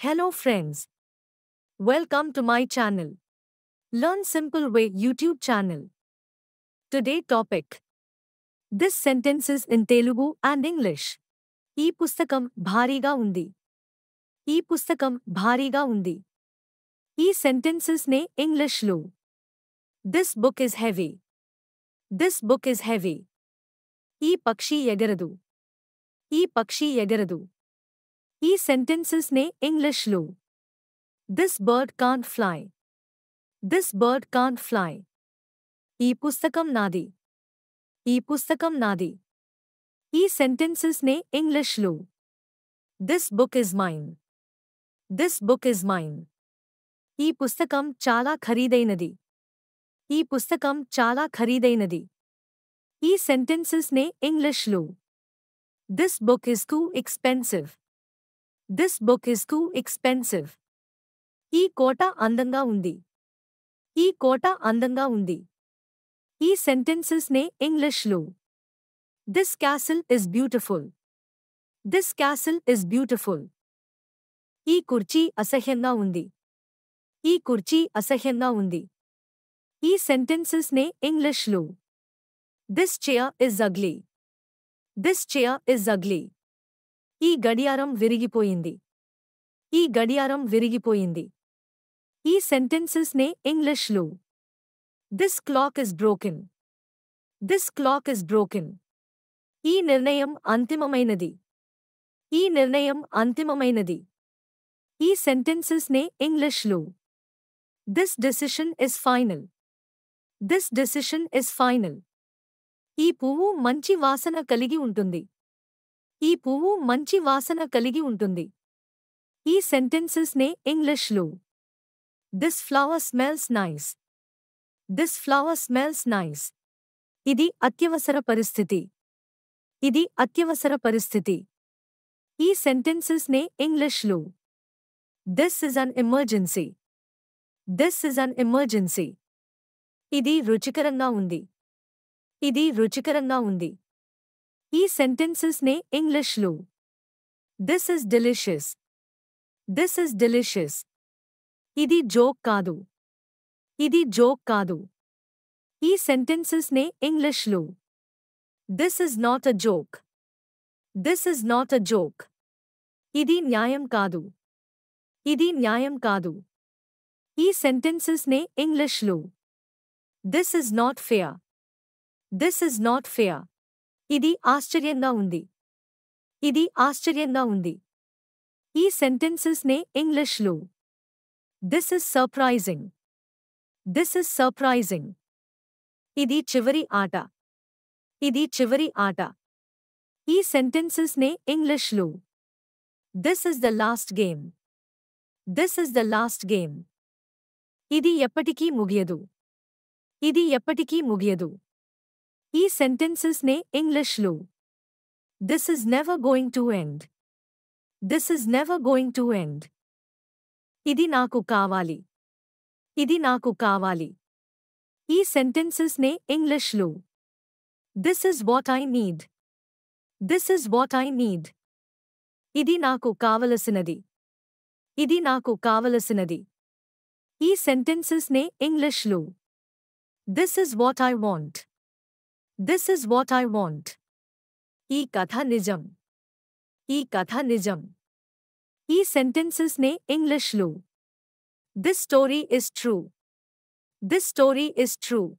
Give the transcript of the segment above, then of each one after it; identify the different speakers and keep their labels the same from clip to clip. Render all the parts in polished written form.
Speaker 1: Hello friends. Welcome to my channel. Learn Simple Way YouTube channel. Today topic. This sentences in Telugu and English. ఈ పుస్తకం భారీగా ఉంది. ఈ పుస్తకం భారీగా ఉంది. ఈ sentences నే English లో. This book is heavy. This book is heavy. ఈ పక్షి ఎగరదు. ఈ పక్షి ఎగరదు. ఈ sentences నే English లో. This bird can't fly. This bird can't fly. ఈ పుస్తకం నాది. ఈ పుస్తకం నాది. ఈ sentences నే English లో. This book is mine. This book is mine. ఈ పుస్తకం చాలా ఖరీదైనది. ఈ పుస్తకం చాలా ఖరీదైనది. ఈ sentences నే English లో. This book is too expensive. This book is too expensive. ఈ కోట అందంగా ఉంది. ఈ కోట అందంగా ఉంది. ఈ sentences నే English లో. This castle is beautiful. This castle is beautiful. ఈ కుర్చీ అసహ్యంగా ఉంది. ఈ కుర్చీ అసహ్యంగా ఉంది. ఈ sentences నే English లో. This chair is ugly. This chair is ugly. ఈ గడియారం విరిగిపోయింది. ఈ గడియారం విరిగిపోయింది. ఈ sentences నే English లో. This clock is broken. This clock is broken. ఈ నిర్ణయం అంతిమమైనది. ఈ నిర్ణయం అంతిమమైనది. ఈ sentences నే English లో. This decision is final. This decision is final. ఈ పువ్వు మంచి వాసన కలిగి ఉంటుంది. ఈ పువ్వు మంచి వాసన కలిగి ఉంటుంది. ఈ sentences నే English లో. This flower smells nice. This flower smells nice. ఇది అత్యవసర పరిస్థితి. ఇది అత్యవసర పరిస్థితి. ఈ sentences నే English లో. This is an emergency. This is an emergency. ఇది రుచికరంగా ఉంది. ఇది రుచికరంగా ఉంది. ఈ sentences నే English లో. This is delicious. This is delicious. ఇది జోక్ కాదు. ఇది జోక్ కాదు. ఈ sentences నే English లో. This is not a joke. This is not a joke. ఇది న్యాయం కాదు. ఇది న్యాయం కాదు. ఈ sentences నే English లో. This is not fair. This is not fair. ఇది ఆశ్చర్యంగా ఉంది. ఇది ఆశ్చర్యంగా ఉంది. ఈ sentences నే English లో. This is surprising. This is surprising. ఇది చివరి ఆట. ఇది చివరి ఆట. ఈ sentences నే English లో. This is the last game. This is the last game. ఇది ఎప్పటికీ ముగియదు. ఇది ఎప్పటికీ ముగియదు. ఈ sentences నే English లో. This is never going to end. This is never going to end. ఇది నాకు కావాలి. ఇది నాకు కావాలి. ఈ sentences నే English లో. This is what I need. This is what I need. ఇది నాకు కావలసినది. ఇది నాకు కావలసినది. ఈ sentences నే English లో. This is what I want. This is what I want. ఈ కథ నిజం. ఈ కథ నిజం. ఈ sentences నే English లో. This story is true. This story is true.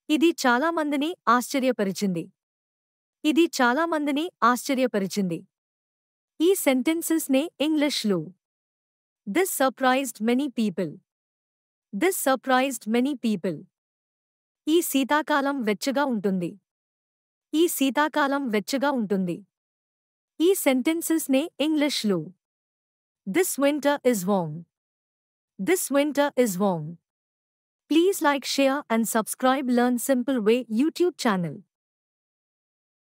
Speaker 1: ఇది చాలా మందిని ఆశ్చర్యపరిచింది. ఇది చాలా మందిని ఆశ్చర్యపరిచింది. ఈ sentences నే English లో. This surprised many people. This surprised many people. ఈ శీతాకాలం వెచ్చగా ఉంటుంది. ఈ శీతాకాలం వెచ్చగా ఉంటుంది. ఈ sentences నే English లో. This winter is warm. This winter is warm. Please like, share and subscribe Learn Simple Way YouTube channel.